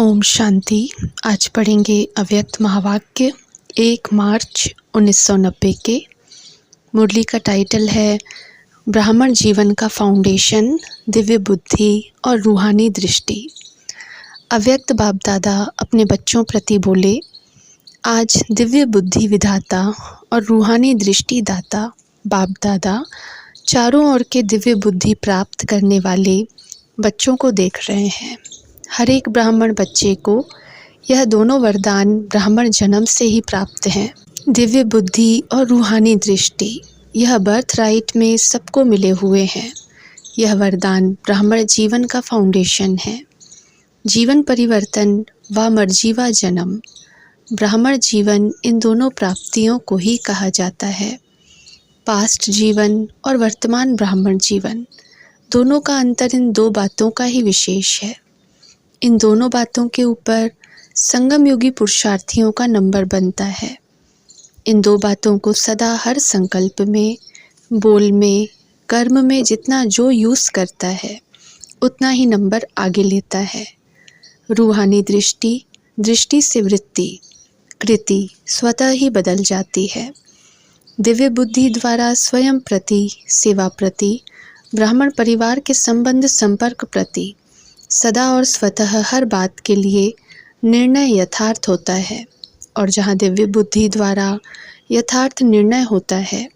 ओम शांति। आज पढ़ेंगे अव्यक्त महावाक्य 1 मार्च 1990 के। मुरली का टाइटल है ब्राह्मण जीवन का फाउंडेशन, दिव्य बुद्धि और रूहानी दृष्टि। अव्यक्त बाप दादा अपने बच्चों प्रति बोले, आज दिव्य बुद्धि विधाता और रूहानी दृष्टि दाता बाप दादा चारों ओर के दिव्य बुद्धि प्राप्त करने वाले बच्चों को देख रहे हैं। हर एक ब्राह्मण बच्चे को यह दोनों वरदान ब्राह्मण जन्म से ही प्राप्त हैं। दिव्य बुद्धि और रूहानी दृष्टि यह बर्थ राइट में सबको मिले हुए हैं। यह वरदान ब्राह्मण जीवन का फाउंडेशन है। जीवन परिवर्तन व मर्जीवा जन्म, ब्राह्मण जीवन, इन दोनों प्राप्तियों को ही कहा जाता है। पास्ट जीवन और वर्तमान ब्राह्मण जीवन, दोनों का अंतर इन दो बातों का ही विशेष है। इन दोनों बातों के ऊपर संगम युगी पुरुषार्थियों का नंबर बनता है। इन दो बातों को सदा हर संकल्प में, बोल में, कर्म में जितना जो यूज़ करता है उतना ही नंबर आगे लेता है। रूहानी दृष्टि, दृष्टि से वृत्ति, कृति स्वतः ही बदल जाती है। दिव्य बुद्धि द्वारा स्वयं प्रति, सेवा प्रति, ब्राह्मण परिवार के संबंध संपर्क प्रति सदा और स्वतः हर बात के लिए निर्णय यथार्थ होता है। और जहाँ दिव्य बुद्धि द्वारा यथार्थ निर्णय होता है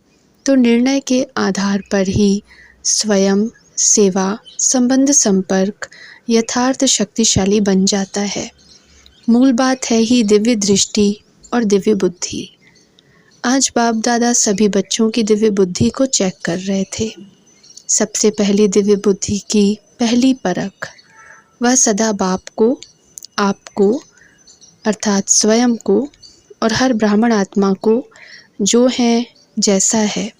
तो निर्णय के आधार पर ही स्वयं, सेवा, संबंध संपर्क यथार्थ शक्तिशाली बन जाता है। मूल बात है ही दिव्य दृष्टि और दिव्य बुद्धि। आज बाप दादा सभी बच्चों की दिव्य बुद्धि को चेक कर रहे थे। सबसे पहली दिव्य बुद्धि की पहली परख, वह सदा बाप को, आपको अर्थात स्वयं को और हर ब्राह्मण आत्मा को जो है, जैसा है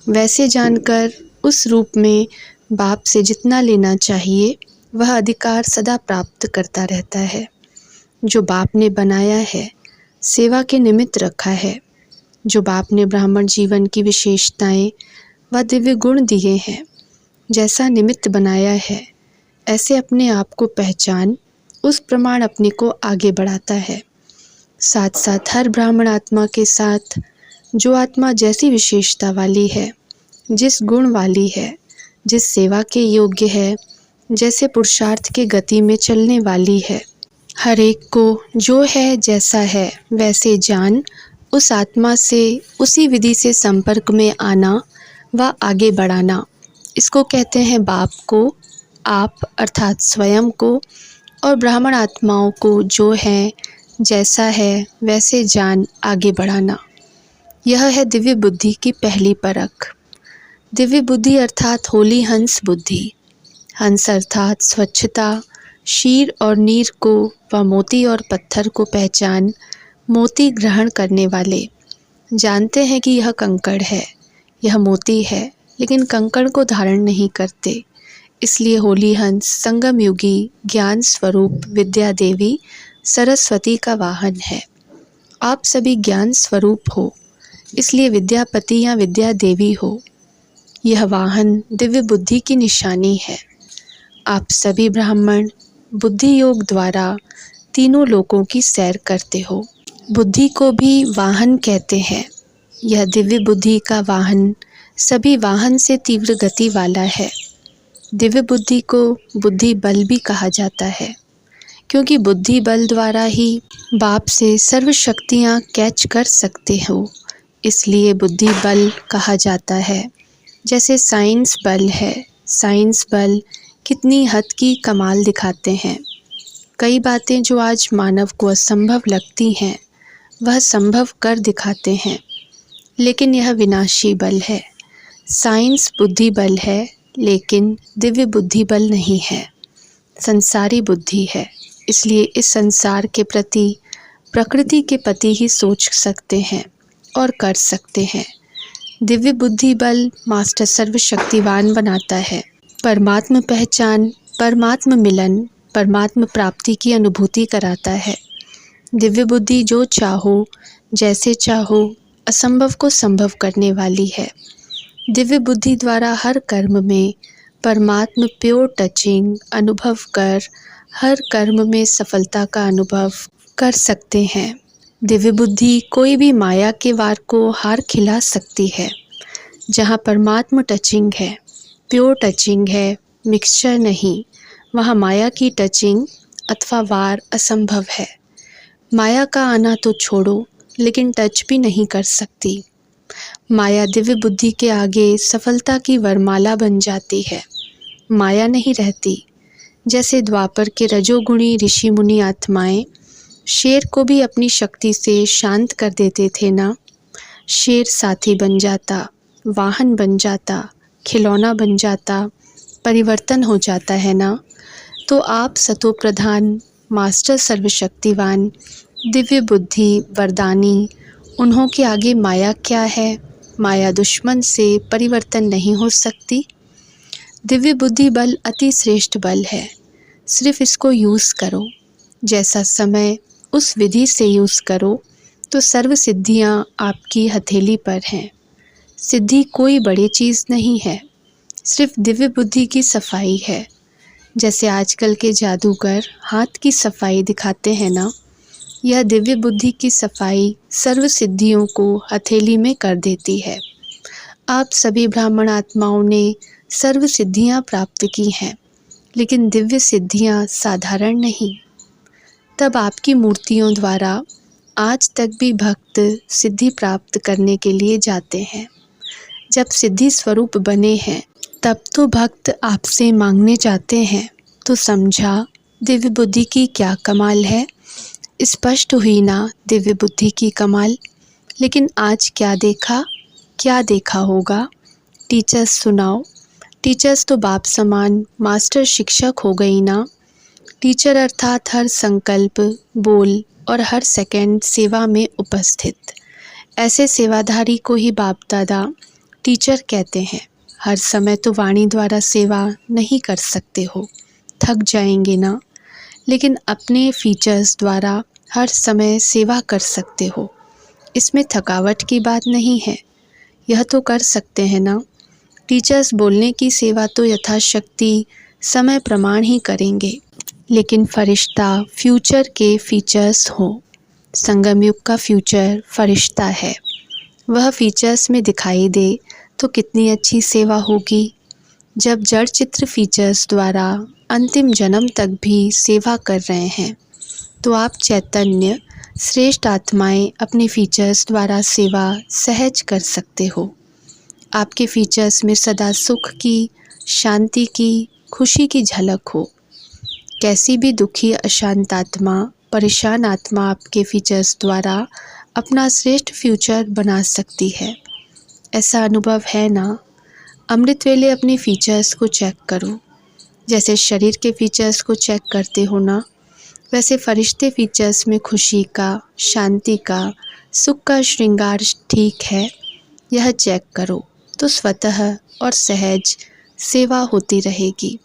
वैसे जानकर उस रूप में बाप से जितना लेना चाहिए वह अधिकार सदा प्राप्त करता रहता है। जो बाप ने बनाया है, सेवा के निमित्त रखा है, जो बाप ने ब्राह्मण जीवन की विशेषताएं व दिव्य गुण दिए हैं, जैसा निमित्त बनाया है ऐसे अपने आप को पहचान, उस प्रमाण अपने को आगे बढ़ाता है। साथ साथ हर ब्राह्मण आत्मा के साथ जो आत्मा जैसी विशेषता वाली है, जिस गुण वाली है, जिस सेवा के योग्य है, जैसे पुरुषार्थ के गति में चलने वाली है, हर एक को जो है, जैसा है वैसे जान, उस आत्मा से उसी विधि से संपर्क में आना व आगे बढ़ाना, इसको कहते हैं बाप को, आप अर्थात स्वयं को और ब्राह्मण आत्माओं को जो है, जैसा है वैसे जान आगे बढ़ाना। यह है दिव्य बुद्धि की पहली परख। दिव्य बुद्धि अर्थात होली हंस बुद्धि। हंस अर्थात स्वच्छता, शीर और नीर को व मोती और पत्थर को पहचान, मोती ग्रहण करने वाले जानते हैं कि यह कंकड़ है, यह मोती है, लेकिन कंकड़ को धारण नहीं करते। इसलिए होली हंस संगम युगी ज्ञान स्वरूप विद्या देवी सरस्वती का वाहन है। आप सभी ज्ञान स्वरूप हो, इसलिए विद्यापति या विद्या देवी हो। यह वाहन दिव्य बुद्धि की निशानी है। आप सभी ब्राह्मण बुद्धि योग द्वारा तीनों लोकों की सैर करते हो। बुद्धि को भी वाहन कहते हैं। यह दिव्य बुद्धि का वाहन सभी वाहन से तीव्र गति वाला है। दिव्य बुद्धि को बुद्धि बल भी कहा जाता है, क्योंकि बुद्धि बल द्वारा ही बाप से सर्व शक्तियाँ कैच कर सकते हो, इसलिए बुद्धि बल कहा जाता है। जैसे साइंस बल है, साइंस बल कितनी हद की कमाल दिखाते हैं। कई बातें जो आज मानव को असंभव लगती हैं वह संभव कर दिखाते हैं, लेकिन यह विनाशी बल है। साइंस बुद्धि बल है, लेकिन दिव्य बुद्धि बल नहीं है, संसारी बुद्धि है। इसलिए इस संसार के प्रति, प्रकृति के प्रति ही सोच सकते हैं और कर सकते हैं। दिव्य बुद्धि बल मास्टर सर्वशक्तिवान बनाता है। परमात्म पहचान, परमात्म मिलन, परमात्म प्राप्ति की अनुभूति कराता है। दिव्य बुद्धि जो चाहो, जैसे चाहो, असंभव को संभव करने वाली है। दिव्य बुद्धि द्वारा हर कर्म में परमात्म प्योर टचिंग अनुभव कर हर कर्म में सफलता का अनुभव कर सकते हैं। दिव्य बुद्धि कोई भी माया के वार को हार खिला सकती है। जहाँ परमात्मा टचिंग है, प्योर टचिंग है, मिक्सचर नहीं, वहाँ माया की टचिंग अथवा वार असंभव है। माया का आना तो छोड़ो, लेकिन टच भी नहीं कर सकती। माया दिव्य बुद्धि के आगे सफलता की वरमाला बन जाती है। माया नहीं रहती। जैसे द्वापर के रजोगुणी ऋषि मुनि आत्माएं शेर को भी अपनी शक्ति से शांत कर देते थे ना। शेर साथी बन जाता, वाहन बन जाता, खिलौना बन जाता, परिवर्तन हो जाता है ना। तो आप सतो प्रधान, मास्टर सर्वशक्तिवान, दिव्य बुद्धि, वरदानी, उन्हों के आगे माया क्या है? माया दुश्मन से परिवर्तन नहीं हो सकती। दिव्य बुद्धि बल अति श्रेष्ठ बल है। सिर्फ इसको यूज़ करो। जैसा समय उस विधि से यूज़ करो तो सर्व सिद्धियाँ आपकी हथेली पर हैं। सिद्धि कोई बड़ी चीज़ नहीं है, सिर्फ दिव्य बुद्धि की सफाई है। जैसे आजकल के जादूगर हाथ की सफाई दिखाते हैं ना, यह दिव्य बुद्धि की सफाई सर्व सिद्धियों को हथेली में कर देती है। आप सभी ब्राह्मण आत्माओं ने सर्व सिद्धियाँ प्राप्त की हैं, लेकिन दिव्य सिद्धियाँ साधारण नहीं। तब आपकी मूर्तियों द्वारा आज तक भी भक्त सिद्धि प्राप्त करने के लिए जाते हैं। जब सिद्धि स्वरूप बने हैं तब तो भक्त आपसे मांगने जाते हैं। तो समझा दिव्य बुद्धि की क्या कमाल है। स्पष्ट हुई ना दिव्य बुद्धि की कमाल। लेकिन आज क्या देखा होगा? टीचर्स सुनाओ। टीचर्स तो बाप समान मास्टर शिक्षक हो गई ना। टीचर अर्थात हर संकल्प, बोल और हर सेकंड सेवा में उपस्थित। ऐसे सेवाधारी को ही बाप दादा टीचर कहते हैं। हर समय तो वाणी द्वारा सेवा नहीं कर सकते हो, थक जाएंगे ना। लेकिन अपने फीचर्स द्वारा हर समय सेवा कर सकते हो। इसमें थकावट की बात नहीं है, यह तो कर सकते हैं ना। टीचर्स बोलने की सेवा तो यथाशक्ति समय प्रमाण ही करेंगे, लेकिन फरिश्ता फ्यूचर के फीचर्स हो। संगम युग का फ्यूचर फरिश्ता है। वह फीचर्स में दिखाई दे तो कितनी अच्छी सेवा होगी। जब जड़ चित्र फीचर्स द्वारा अंतिम जन्म तक भी सेवा कर रहे हैं, तो आप चैतन्य श्रेष्ठ आत्माएं अपने फीचर्स द्वारा सेवा सहज कर सकते हो। आपके फीचर्स में सदा सुख की, शांति की, खुशी की झलक हो। कैसी भी दुखी, अशांत आत्मा, परेशान आत्मा आपके फीचर्स द्वारा अपना श्रेष्ठ फ्यूचर बना सकती है। ऐसा अनुभव है ना। अमृत वेले अपने फीचर्स को चेक करो। जैसे शरीर के फीचर्स को चेक करते हो ना, वैसे फरिश्ते फीचर्स में खुशी का, शांति का, सुख का श्रृंगार ठीक है, यह चेक करो तो स्वतः और सहज सेवा होती रहेगी।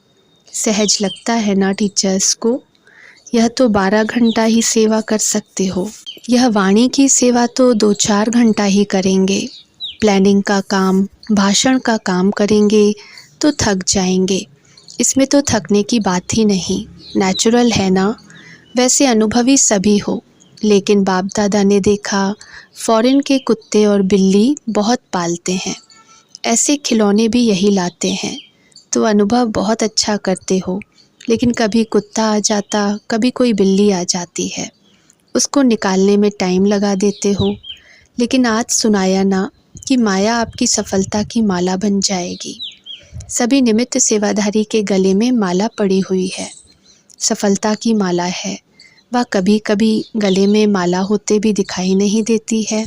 सहज लगता है ना टीचर्स को। यह तो 12 घंटा ही सेवा कर सकते हो। यह वाणी की सेवा तो 2-4 घंटा ही करेंगे। प्लानिंग का काम, भाषण का काम करेंगे तो थक जाएंगे। इसमें तो थकने की बात ही नहीं, नेचुरल है ना। वैसे अनुभवी सभी हो, लेकिन बाप दादा ने देखा फॉरेन के कुत्ते और बिल्ली बहुत पालते हैं। ऐसे खिलौने भी यही लाते हैं, तो अनुभव बहुत अच्छा करते हो। लेकिन कभी कुत्ता आ जाता, कभी कोई बिल्ली आ जाती है, उसको निकालने में टाइम लगा देते हो। लेकिन आज सुनाया ना कि माया आपकी सफलता की माला बन जाएगी। सभी निमित्त सेवाधारी के गले में माला पड़ी हुई है, सफलता की माला है। वह कभी कभी गले में माला होते भी दिखाई नहीं देती है।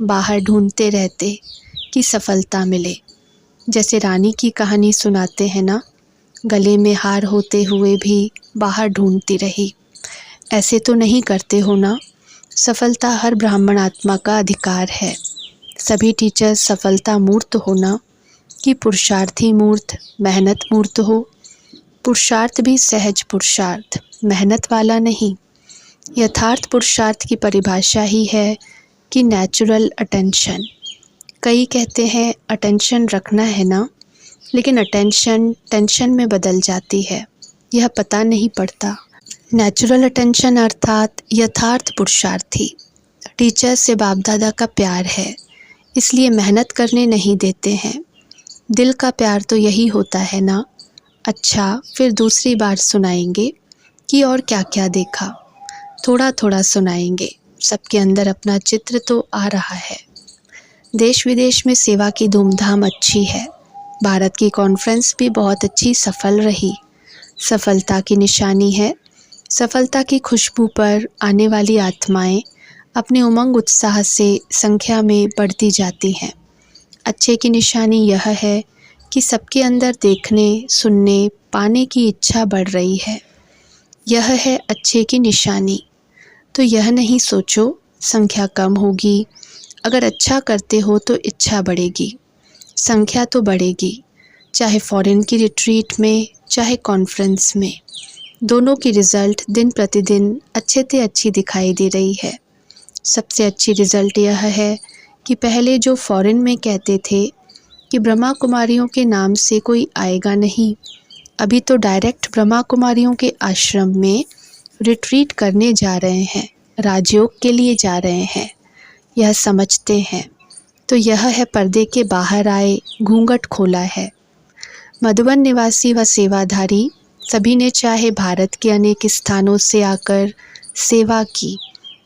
बाहर ढूंढते रहते कि सफलता मिले। जैसे रानी की कहानी सुनाते हैं ना, गले में हार होते हुए भी बाहर ढूंढती रही। ऐसे तो नहीं करते हो ना। सफलता हर ब्राह्मण आत्मा का अधिकार है। सभी टीचर सफलता मूर्त हो ना, कि पुरुषार्थी मूर्त, मेहनत मूर्त हो। पुरुषार्थ भी सहज पुरुषार्थ, मेहनत वाला नहीं। यथार्थ पुरुषार्थ की परिभाषा ही है कि नेचुरल अटेंशन। कई कहते हैं अटेंशन रखना है ना, लेकिन अटेंशन टेंशन में बदल जाती है। यह पता नहीं पड़ता। नेचुरल अटेंशन अर्थात यथार्थ पुरुषार्थी। टीचर से बाप दादा का प्यार है, इसलिए मेहनत करने नहीं देते हैं। दिल का प्यार तो यही होता है ना। अच्छा, फिर दूसरी बार सुनाएंगे कि और क्या क्या देखा। थोड़ा थोड़ा सुनाएंगे, सबके अंदर अपना चित्र तो आ रहा है। देश विदेश में सेवा की धूमधाम अच्छी है। भारत की कॉन्फ्रेंस भी बहुत अच्छी सफल रही। सफलता की निशानी है, सफलता की खुशबू पर आने वाली आत्माएं अपने उमंग उत्साह से संख्या में बढ़ती जाती हैं। अच्छे की निशानी यह है कि सबके अंदर देखने, सुनने, पाने की इच्छा बढ़ रही है। यह है अच्छे की निशानी। तो यह नहीं सोचो संख्या कम होगी। अगर अच्छा करते हो तो इच्छा बढ़ेगी, संख्या तो बढ़ेगी, चाहे फॉरेन की रिट्रीट में, चाहे कॉन्फ्रेंस में। दोनों की रिज़ल्ट दिन प्रतिदिन अच्छे से अच्छी दिखाई दे रही है। सबसे अच्छी रिज़ल्ट यह है कि पहले जो फॉरेन में कहते थे कि ब्रह्मा कुमारियों के नाम से कोई आएगा नहीं, अभी तो डायरेक्ट ब्रह्मा कुमारियों के आश्रम में रिट्रीट करने जा रहे हैं, राजयोग के लिए जा रहे हैं। यह समझते हैं। तो यह है पर्दे के बाहर आए, घूंघट खोला है। मधुबन निवासी व सेवाधारी सभी ने चाहे भारत के अनेक स्थानों से आकर सेवा की।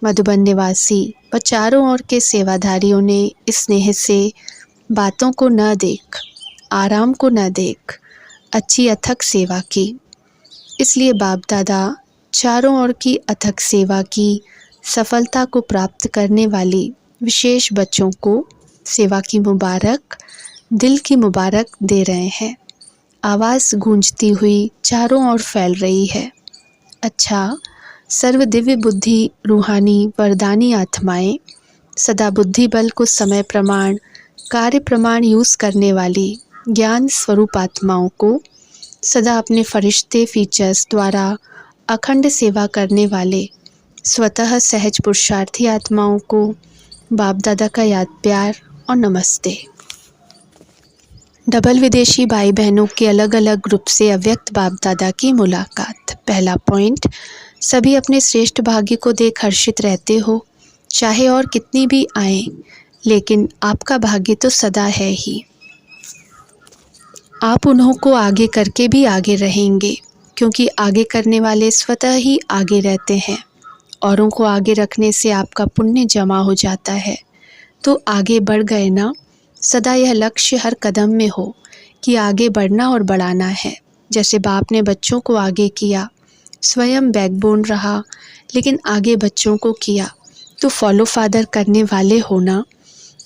मधुबन निवासी व चारों ओर के सेवाधारियों ने स्नेह से बातों को न देख, आराम को न देख, अच्छी अथक सेवा की। इसलिए बाप दादा चारों ओर की अथक सेवा की सफलता को प्राप्त करने वाली विशेष बच्चों को सेवा की मुबारक, दिल की मुबारक दे रहे हैं। आवाज़ गूंजती हुई चारों ओर फैल रही है। अच्छा, सर्व दिव्य बुद्धि, रूहानी वरदानी आत्माएं, सदा बुद्धि बल को समय प्रमाण, कार्य प्रमाण यूज़ करने वाली ज्ञान स्वरूप आत्माओं को, सदा अपने फरिश्ते फीचर्स द्वारा अखंड सेवा करने वाले स्वतः सहज पुरुषार्थी आत्माओं को बाप दादा का याद प्यार और नमस्ते। डबल विदेशी भाई बहनों के अलग अलग ग्रुप से अव्यक्त बाप दादा की मुलाकात। पहला पॉइंट, सभी अपने श्रेष्ठ भाग्य को देख हर्षित रहते हो, चाहे और कितनी भी आए, लेकिन आपका भाग्य तो सदा है ही। आप उन्हों को आगे करके भी आगे रहेंगे, क्योंकि आगे करने वाले स्वतः ही आगे रहते हैं। औरों को आगे रखने से आपका पुण्य जमा हो जाता है, तो आगे बढ़ गए ना। सदा यह लक्ष्य हर कदम में हो कि आगे बढ़ना और बढ़ाना है। जैसे बाप ने बच्चों को आगे किया, स्वयं बैकबोन रहा, लेकिन आगे बच्चों को किया। तो फॉलो फादर करने वाले हो ना।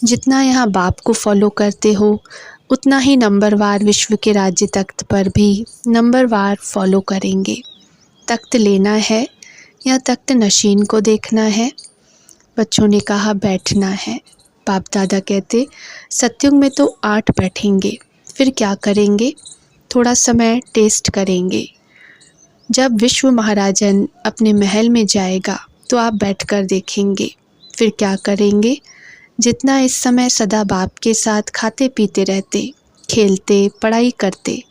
जितना यहाँ बाप को फॉलो करते हो, उतना ही नंबरवार विश्व के राज्य तख्त पर भी नंबरवार फॉलो करेंगे। तख्त लेना है या तख्त नशीन को देखना है? बच्चों ने कहा बैठना है। बाप दादा कहते सत्युग में तो 8 बैठेंगे, फिर क्या करेंगे? थोड़ा समय टेस्ट करेंगे। जब विश्व महाराजन अपने महल में जाएगा तो आप बैठकर देखेंगे, फिर क्या करेंगे? जितना इस समय सदा बाप के साथ खाते पीते रहते, खेलते पढ़ाई करते,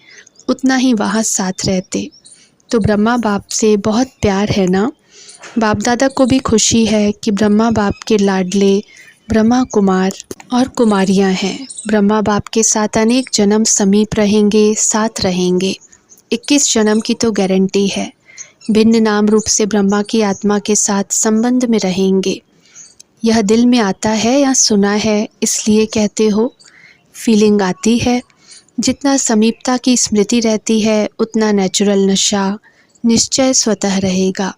उतना ही वहाँ साथ रहते। तो ब्रह्मा बाप से बहुत प्यार है ना। बाप दादा को भी खुशी है कि ब्रह्मा बाप के लाडले ब्रह्मा कुमार और कुमारियां हैं। ब्रह्मा बाप के साथ अनेक जन्म समीप रहेंगे, साथ रहेंगे। 21 जन्म की तो गारंटी है। भिन्न नाम रूप से ब्रह्मा की आत्मा के साथ संबंध में रहेंगे। यह दिल में आता है या सुना है इसलिए कहते हो? फीलिंग आती है। जितना समीपता की स्मृति रहती है, उतना नेचुरल नशा निश्चय स्वतः रहेगा।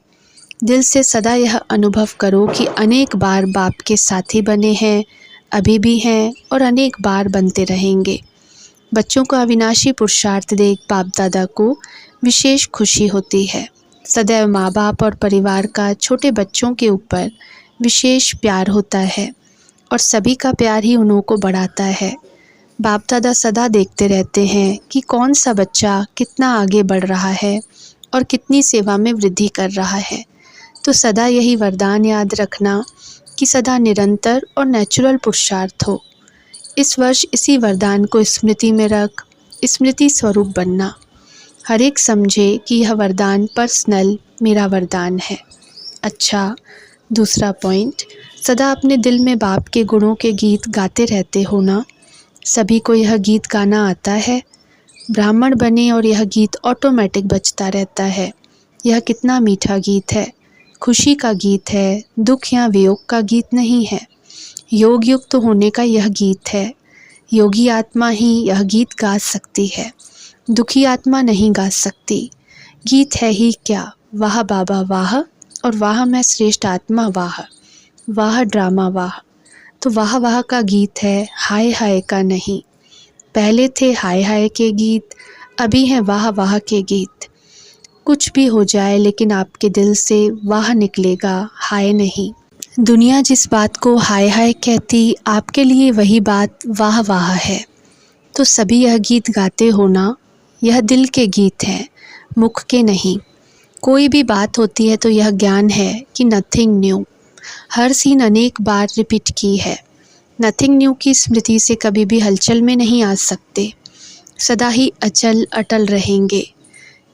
दिल से सदा यह अनुभव करो कि अनेक बार बाप के साथी बने हैं, अभी भी हैं और अनेक बार बनते रहेंगे। बच्चों का अविनाशी पुरुषार्थ देख बाप दादा को विशेष खुशी होती है। सदैव माँ बाप और परिवार का छोटे बच्चों के ऊपर विशेष प्यार होता है और सभी का प्यार ही उन्हों को बढ़ाता है। बाप दादा सदा देखते रहते हैं कि कौन सा बच्चा कितना आगे बढ़ रहा है और कितनी सेवा में वृद्धि कर रहा है। तो सदा यही वरदान याद रखना कि सदा निरंतर और नेचुरल पुरुषार्थ हो। इस वर्ष इसी वरदान को स्मृति में रख स्मृति स्वरूप बनना। हर एक समझे कि यह वरदान पर्सनल मेरा वरदान है। अच्छा, दूसरा पॉइंट, सदा अपने दिल में बाप के गुणों के गीत गाते रहते हो ना? सभी को यह गीत गाना आता है। ब्राह्मण बने और यह गीत ऑटोमेटिक बजता रहता है। यह कितना मीठा गीत है, खुशी का गीत है, दुख या वियोग का गीत नहीं है। योग युक्त होने का यह गीत है। योगी आत्मा ही यह गीत गा सकती है, दुखी आत्मा नहीं गा सकती। गीत है ही क्या, वाह बाबा वाह, और वाह मैं श्रेष्ठ आत्मा वाह, वाह ड्रामा वाह। तो वाह वाह का गीत है, हाय हाय का नहीं। पहले थे हाय हाय के गीत, अभी हैं वाह वाह के गीत। कुछ भी हो जाए लेकिन आपके दिल से वाह निकलेगा, हाय नहीं। दुनिया जिस बात को हाय हाय कहती, आपके लिए वही बात वाह वाह है। तो सभी यह गीत गाते हो ना? यह दिल के गीत हैं, मुख के नहीं। कोई भी बात होती है तो यह ज्ञान है कि नथिंग न्यू। हर सीन अनेक बार रिपीट की है। नथिंग न्यू की स्मृति से कभी भी हलचल में नहीं आ सकते, सदा ही अचल अटल रहेंगे।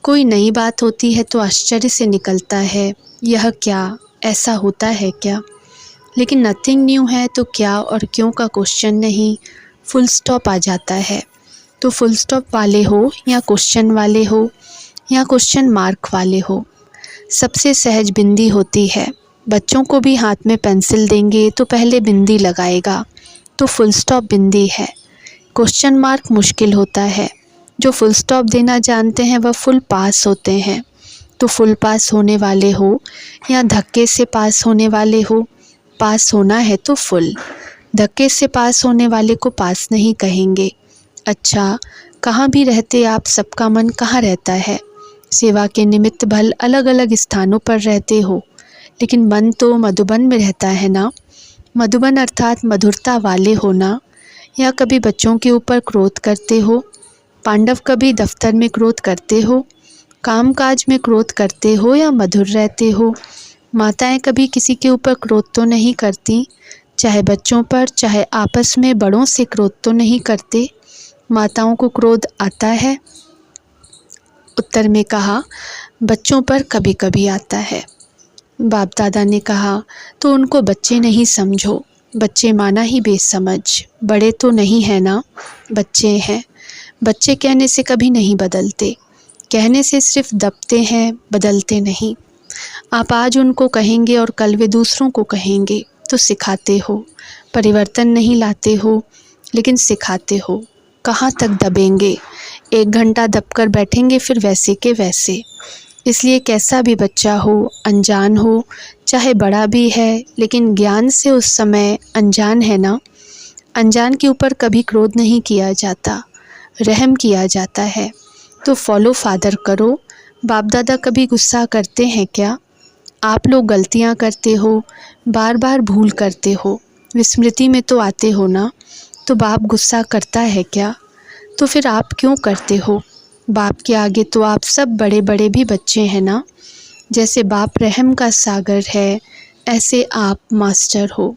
कोई नई बात होती है तो आश्चर्य से निकलता है, यह क्या, ऐसा होता है क्या? लेकिन नथिंग न्यू है तो क्या और क्यों का क्वेश्चन नहीं, फुल स्टॉप आ जाता है। तो फुल स्टॉप वाले हो या क्वेश्चन वाले हो या क्वेश्चन मार्क वाले हो, सबसे सहज बिंदी होती है। बच्चों को भी हाथ में पेंसिल देंगे तो पहले बिंदी लगाएगा, तो फुल स्टॉप बिंदी है। क्वेश्चन मार्क मुश्किल होता है। जो फुल स्टॉप देना जानते हैं वह फुल पास होते हैं। तो फुल पास होने वाले हो या धक्के से पास होने वाले हो, पास होना है तो फुल। धक्के से पास होने वाले को पास नहीं कहेंगे। अच्छा, कहाँ भी रहते आप, सबका मन कहाँ रहता है? सेवा के निमित्त भल अलग अलग स्थानों पर रहते हो, लेकिन मन तो मधुबन में रहता है ना? मधुबन अर्थात मधुरता वाले हो ना? या कभी बच्चों के ऊपर क्रोध करते हो? पांडव कभी दफ्तर में क्रोध करते हो? कामकाज में क्रोध करते हो या मधुर रहते हो? माताएं कभी किसी के ऊपर क्रोध तो नहीं करती, चाहे बच्चों पर चाहे आपस में बड़ों से क्रोध तो नहीं करते। माताओं को क्रोध आता है? उत्तर में कहा, बच्चों पर कभी कभी आता है। बाप दादा ने कहा, तो उनको बच्चे नहीं समझो, बच्चे माना ही बेसमझ। बड़े तो नहीं है ना, बच्चे हैं। बच्चे कहने से कभी नहीं बदलते, कहने से सिर्फ दबते हैं, बदलते नहीं। आप आज उनको कहेंगे और कल वे दूसरों को कहेंगे, तो सिखाते हो। परिवर्तन नहीं लाते हो, लेकिन सिखाते हो। कहाँ तक दबेंगे? 1 घंटा दबकर बैठेंगे फिर वैसे के वैसे। इसलिए कैसा भी बच्चा हो, अनजान हो, चाहे बड़ा भी है, लेकिन ज्ञान से उस समय अनजान है ना। अनजान के ऊपर कभी क्रोध नहीं किया जाता, रहम किया जाता है। तो फॉलो फादर करो। बाप दादा कभी गुस्सा करते हैं क्या? आप लोग गलतियां करते हो, बार बार भूल करते हो, विस्मृति में तो आते हो ना। तो बाप गुस्सा करता है क्या? तो फिर आप क्यों करते हो? बाप के आगे तो आप सब बड़े बड़े भी बच्चे हैं ना। जैसे बाप रहम का सागर है, ऐसे आप मास्टर हो।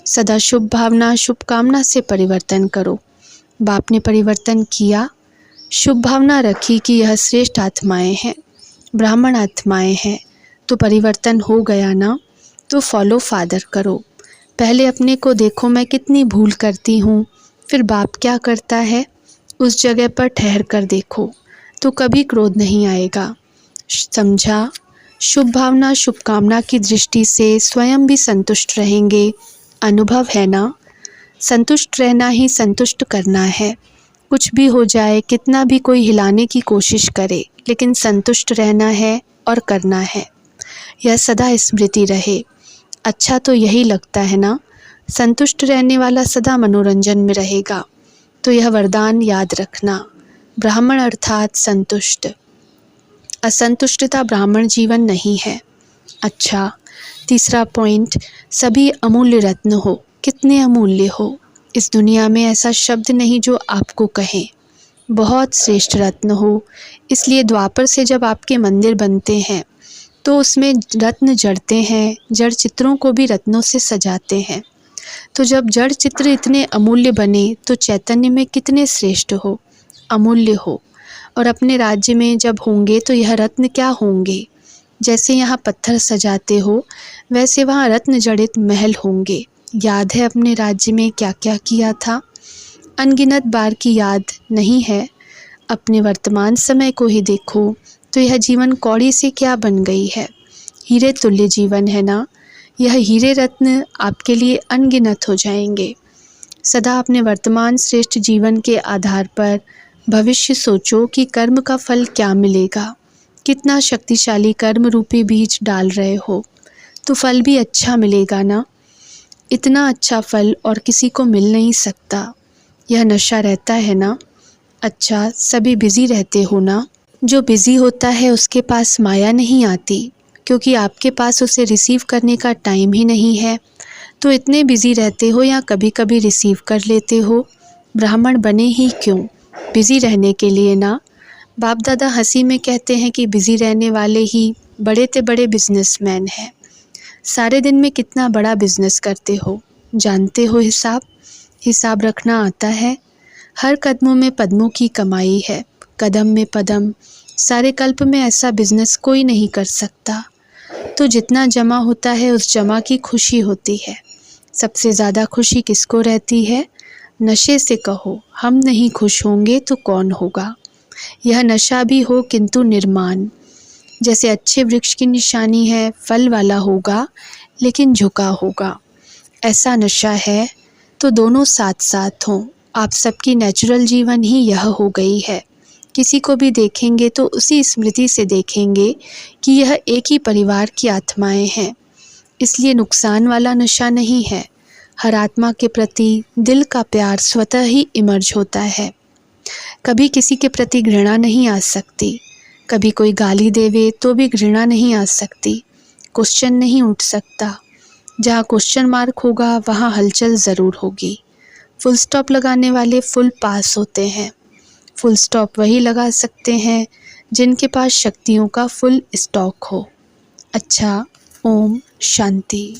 सदा शुभ भावना शुभकामना से परिवर्तन करो। बाप ने परिवर्तन किया, शुभ भावना रखी कि यह श्रेष्ठ आत्माएं हैं, ब्राह्मण आत्माएं हैं, तो परिवर्तन हो गया ना। तो फॉलो फादर करो। पहले अपने को देखो, मैं कितनी भूल करती हूँ, फिर बाप क्या करता है, उस जगह पर ठहर कर देखो, तो कभी क्रोध नहीं आएगा। समझा? शुभ भावना शुभकामना की दृष्टि से स्वयं भी संतुष्ट रहेंगे। अनुभव है ना? संतुष्ट रहना ही संतुष्ट करना है। कुछ भी हो जाए, कितना भी कोई हिलाने की कोशिश करे, लेकिन संतुष्ट रहना है और करना है। यह सदा स्मृति रहे। अच्छा तो यही लगता है ना, संतुष्ट रहने वाला सदा मनोरंजन में रहेगा। तो यह वरदान याद रखना, ब्राह्मण अर्थात संतुष्ट। असंतुष्टता ब्राह्मण जीवन नहीं है। अच्छा, तीसरा पॉइंट, सभी अमूल्य रत्न हो। कितने अमूल्य हो, इस दुनिया में ऐसा शब्द नहीं जो आपको कहे। बहुत श्रेष्ठ रत्न हो। इसलिए द्वापर से जब आपके मंदिर बनते हैं तो उसमें रत्न जड़ते हैं, जड़ चित्रों को भी रत्नों से सजाते हैं। तो जब जड़ चित्र इतने अमूल्य बने तो चैतन्य में कितने श्रेष्ठ हो, अमूल्य हो। और अपने राज्य में जब होंगे तो यह रत्न क्या होंगे। जैसे यहाँ पत्थर सजाते हो वैसे वहाँ रत्न जड़ित महल होंगे। याद है अपने राज्य में क्या क्या किया था? अनगिनत बार की याद नहीं है? अपने वर्तमान समय को ही देखो तो यह जीवन कौड़ी से क्या बन गई है। हीरे तुल्य जीवन है ना, यह हीरे रत्न आपके लिए अनगिनत हो जाएंगे। सदा अपने वर्तमान श्रेष्ठ जीवन के आधार पर भविष्य सोचो कि कर्म का फल क्या मिलेगा। कितना शक्तिशाली कर्म रूपी बीज डाल रहे हो तो फल भी अच्छा मिलेगा ना। इतना अच्छा फल और किसी को मिल नहीं सकता। यह नशा रहता है ना। अच्छा, सभी बिजी रहते हो ना। जो बिजी होता है उसके पास माया नहीं आती, क्योंकि आपके पास उसे रिसीव करने का टाइम ही नहीं है। तो इतने बिजी रहते हो या कभी कभी रिसीव कर लेते हो। ब्राह्मण बने ही क्यों? बिजी रहने के लिए ना। बाप दादा हंसी में कहते हैं कि बिजी रहने वाले ही बड़े से बड़े बिजनेसमैन हैं। सारे दिन में कितना बड़ा बिजनेस करते हो, जानते हो? हिसाब रखना आता है। हर कदमों में पद्मों की कमाई है, कदम में पदम। सारे कल्प में ऐसा बिजनेस कोई नहीं कर सकता। तो जितना जमा होता है उस जमा की खुशी होती है। सबसे ज़्यादा खुशी किसको रहती है? नशे से कहो। हम नहीं खुश होंगे तो कौन होगा। यह नशा भी हो किंतु निर्माण। जैसे अच्छे वृक्ष की निशानी है, फल वाला होगा लेकिन झुका होगा। ऐसा नशा है तो दोनों साथ साथ हों। आप सबकी नेचुरल जीवन ही यह हो गई है। किसी को भी देखेंगे तो उसी स्मृति से देखेंगे कि यह एक ही परिवार की आत्माएं हैं। इसलिए नुकसान वाला नशा नहीं है। हर आत्मा के प्रति दिल का प्यार स्वतः ही इमर्ज होता है। कभी किसी के प्रति घृणा नहीं आ सकती। कभी कोई गाली देवे तो भी घृणा नहीं आ सकती। क्वेश्चन नहीं उठ सकता। जहाँ क्वेश्चन मार्क होगा वहाँ हलचल ज़रूर होगी। फुल स्टॉप लगाने वाले फुल पास होते हैं। फुल स्टॉप वही लगा सकते हैं जिनके पास शक्तियों का फुल स्टॉक हो। अच्छा, ओम शांति।